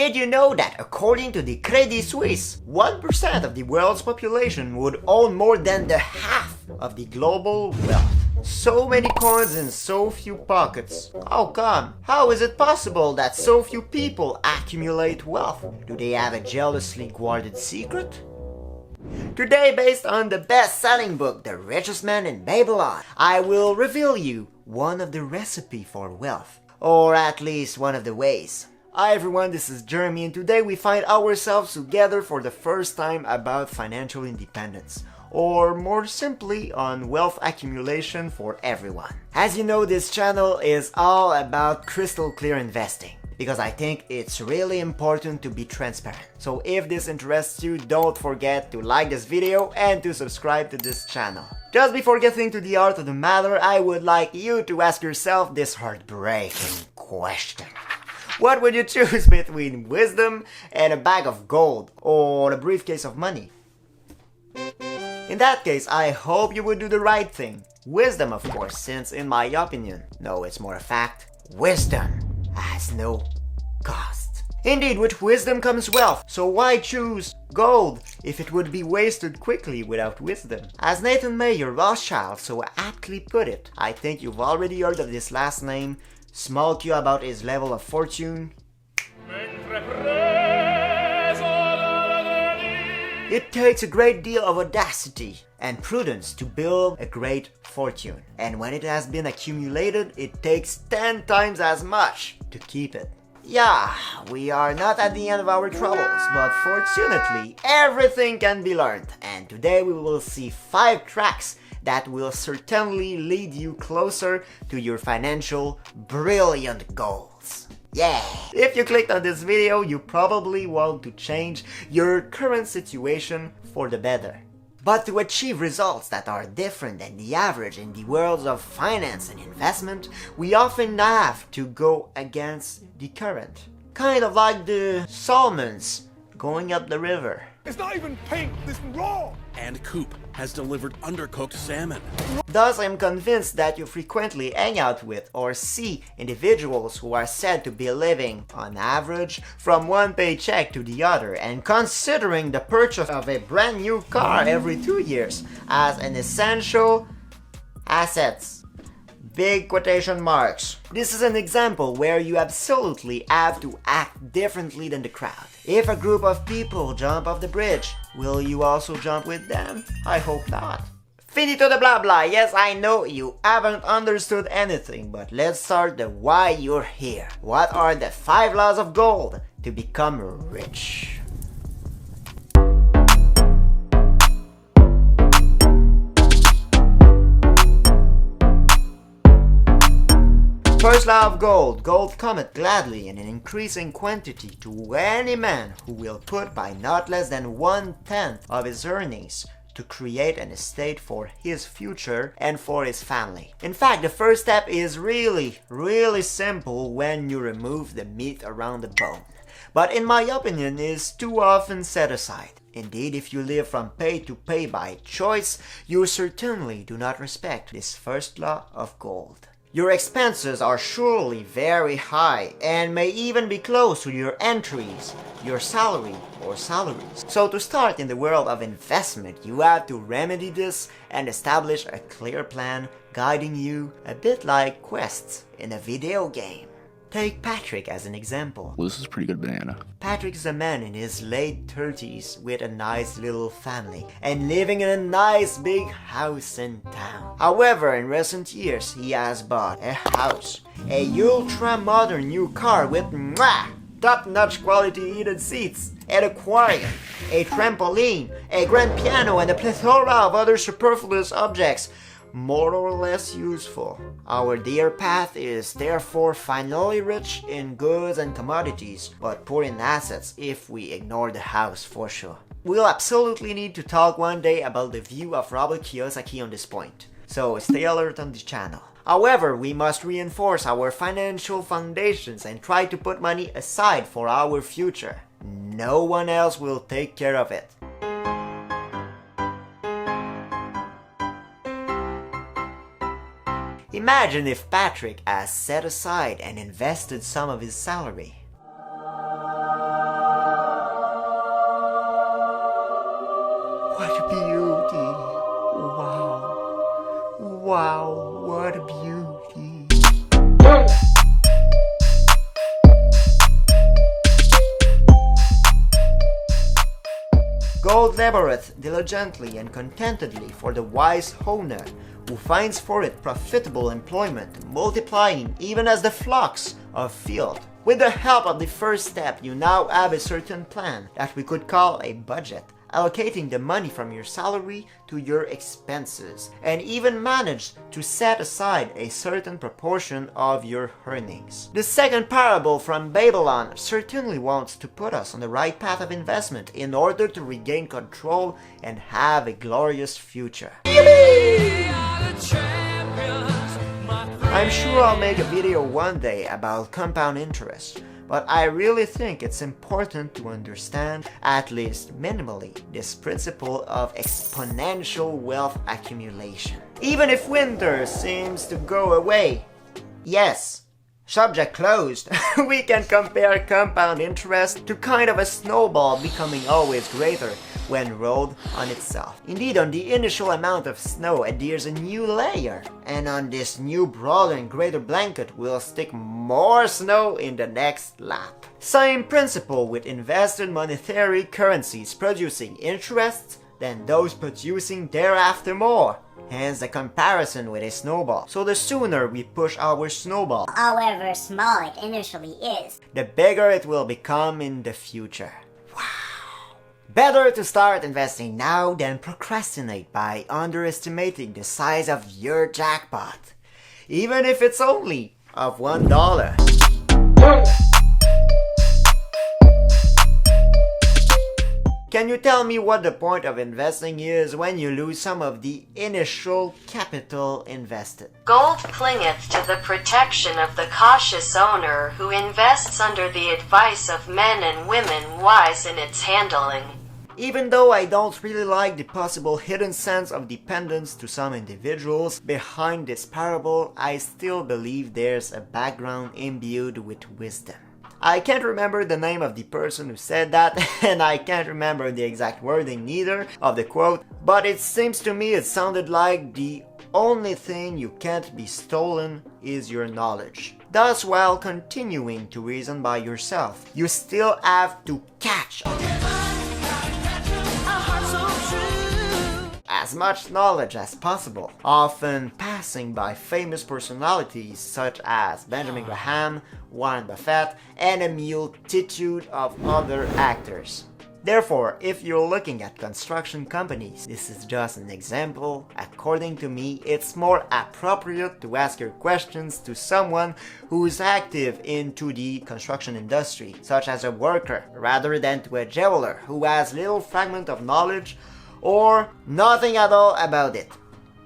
Did you know that according to the Credit Suisse, 1% of the world's population would own more than the half of the global wealth? So many coins in so few pockets. How come? How is it possible that so few people accumulate wealth? Do they have a jealously guarded secret? Today, based on the best-selling book, The Richest Man in Babylon, I will reveal you one of the recipe for wealth, or at least one of the ways. Hi everyone, this is Jeremy, and today we find ourselves together for the first time about financial independence, or more simply on wealth accumulation for everyone. As you know, this channel is all about crystal clear investing, because I think it's really important to be transparent. So if this interests you, don't forget to like this video and to subscribe to this channel. Just before getting to the heart of the matter, I would like you to ask yourself this heartbreaking question. What would you choose between wisdom and a bag of gold, or a briefcase of money? In that case, I hope you would do the right thing. Wisdom, of course, since in my opinion, no, it's more a fact, wisdom has no cost. Indeed, with wisdom comes wealth, so why choose gold if it would be wasted quickly without wisdom? As Nathan Mayer Rothschild so aptly put it, I think you've already heard of this last name. Small Q about his level of fortune. It takes a great deal of audacity and prudence to build a great fortune. And when it has been accumulated, it takes 10 times as much to keep it. Yeah, we are not at the end of our troubles, but fortunately, everything can be learned. And today we will see 5 tracks that will certainly lead you closer to your financial brilliant goals. Yeah! If you clicked on this video, you probably want to change your current situation for the better. But to achieve results that are different than the average in the worlds of finance and investment, we often have to go against the current. Kind of like the salmons going up the river. It's not even pink, it's raw! And Coop has delivered undercooked salmon. Thus, I'm convinced that you frequently hang out with or see individuals who are said to be living, on average, from one paycheck to the other and considering the purchase of a brand new car every 2 years as an essential assets. Big quotation marks. This is an example where you absolutely have to act differently than the crowd. If a group of people jump off the bridge, will you also jump with them? I hope not. Finito the blah blah. Yes, I know you haven't understood anything, but let's start the why you're here. What are the 5 laws of gold to become rich? First law of gold. Gold cometh gladly in an increasing quantity to any man who will put by not less than 1/10 of his earnings to create an estate for his future and for his family. In fact, the first step is really simple when you remove the meat around the bone. But in my opinion, is too often set aside. Indeed, if you live from pay to pay by choice, you certainly do not respect this first law of gold. Your expenses are surely very high and may even be close to your entries, your salary or salaries. So to start in the world of investment, you have to remedy this and establish a clear plan guiding you a bit like quests in a video game. Take Patrick as an example. Well, this is a pretty good banana. Patrick is a man in his late 30s with a nice little family and living in a nice big house in town. However, in recent years, he has bought a house, a ultra-modern new car with top-notch quality heated seats, an aquarium, a trampoline, a grand piano, and a plethora of other superfluous objects, more or less useful. Our dear path is therefore finally rich in goods and commodities, but poor in assets if we ignore the house for sure. We'll absolutely need to talk one day about the view of Robert Kiyosaki on this point, so stay alert on the channel. However, we must reinforce our financial foundations and try to put money aside for our future. No one else will take care of it. Imagine if Patrick has set aside and invested some of his salary. Gold laboreth diligently and contentedly for the wise owner, who finds for it profitable employment, multiplying even as the flocks of field. With the help of the first step, you now have a certain plan that we could call a budget, allocating the money from your salary to your expenses, and even managed to set aside a certain proportion of your earnings. The second parable from Babylon certainly wants to put us on the right path of investment in order to regain control and have a glorious future. I'm sure I'll make a video one day about compound interest, but I really think it's important to understand, at least minimally, this principle of exponential wealth accumulation. Even if winter seems to go away, yes, subject closed, we can compare compound interest to kind of a snowball becoming always greater when rolled on itself. Indeed, on the initial amount of snow adheres a new layer, and on this new broader and greater blanket will stick more snow in the next lap. Same principle with invested monetary currencies producing interests than those producing thereafter more. Hence the comparison with a snowball. So the sooner we push our snowball, however small it initially is, the bigger it will become in the future. Better to start investing now than procrastinate by underestimating the size of your jackpot, even if it's only of $1. Can you tell me what the point of investing is when you lose some of the initial capital invested? Gold clingeth to the protection of the cautious owner who invests under the advice of men and women wise in its handling. Even though I don't really like the possible hidden sense of dependence to some individuals behind this parable, I still believe there's a background imbued with wisdom. I can't remember the name of the person who said that, and I can't remember the exact wording neither of the quote, but it seems to me it sounded like the only thing you can't be stolen is your knowledge. Thus, while continuing to reason by yourself, you still have to catch as much knowledge as possible, often passing by famous personalities such as Benjamin Graham, Warren Buffett, and a multitude of other actors. Therefore, if you're looking at construction companies, this is just an example. According to me, it's more appropriate to ask your questions to someone who's active into the construction industry, such as a worker, rather than to a jeweler who has little fragment of knowledge or nothing at all about it.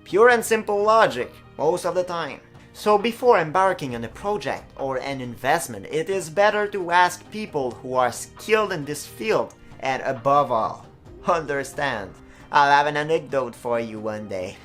Pure and simple logic, most of the time. So before embarking on a project or an investment, it is better to ask people who are skilled in this field, and above all, understand. I'll have an anecdote for you one day.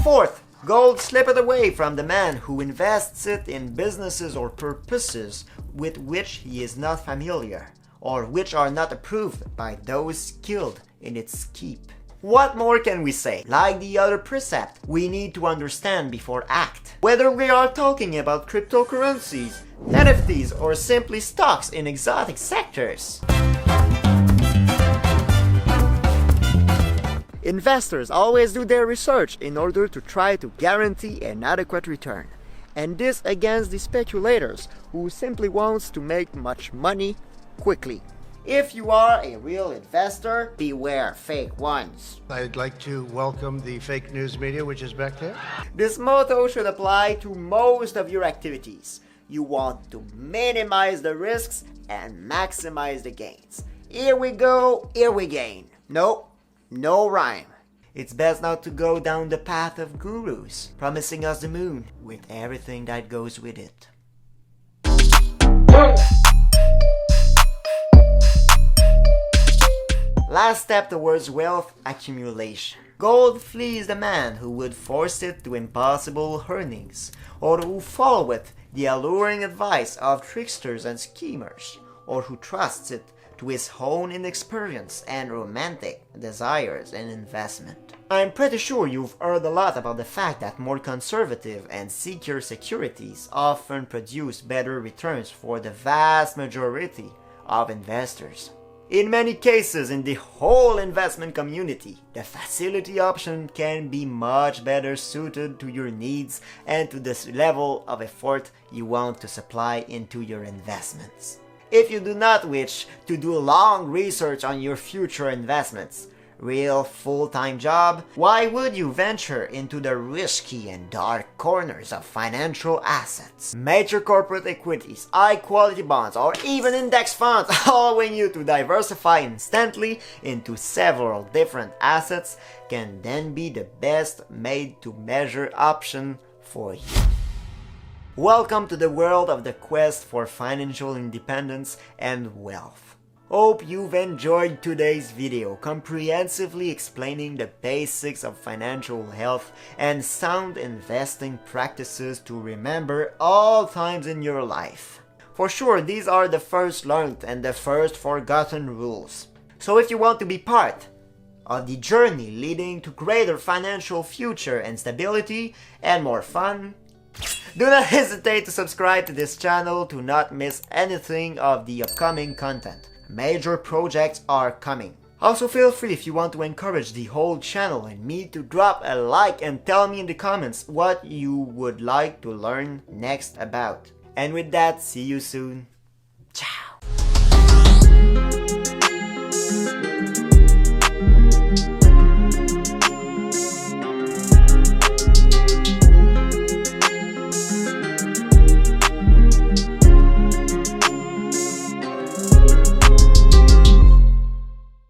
Fourth, gold slippeth away from the man who invests it in businesses or purposes with which he is not familiar, or which are not approved by those skilled in its keep. What more can we say? Like the other precept, we need to understand before act. Whether we are talking about cryptocurrencies, NFTs, or simply stocks in exotic sectors. Investors always do their research in order to try to guarantee an adequate return. And this against the speculators who simply wants to make much money quickly. If you are a real investor, beware fake ones. I'd like to welcome the fake news media, which is back there. This motto should apply to most of your activities. You want to minimize the risks and maximize the gains. Here we go, here we gain. Nope, no rhyme. It's best not to go down the path of gurus, promising us the moon with everything that goes with it. Last step towards wealth accumulation. Gold flees the man who would force it to impossible earnings, or who followeth the alluring advice of tricksters and schemers, or who trusts it to his own inexperience and romantic desires in investment. I'm pretty sure you've heard a lot about the fact that more conservative and secure securities often produce better returns for the vast majority of investors. In many cases in the whole investment community, the facility option can be much better suited to your needs and to the level of effort you want to supply into your investments. If you do not wish to do long research on your future investments, real full-time job, why would you venture into the risky and dark corners of financial assets? Major corporate equities, high-quality bonds, or even index funds, allowing you to diversify instantly into several different assets, can then be the best made-to-measure option for you. Welcome to the world of the quest for financial independence and wealth. Hope you've enjoyed today's video, comprehensively explaining the basics of financial health and sound investing practices to remember all times in your life. For sure, these are the first learned and the first forgotten rules. So if you want to be part of the journey leading to greater financial future and stability and more fun, do not hesitate to subscribe to this channel to not miss anything of the upcoming content. Major projects are coming. Also feel free, if you want to encourage the whole channel and me, to drop a like and tell me in the comments what you would like to learn next about. And with that, see you soon. Ciao.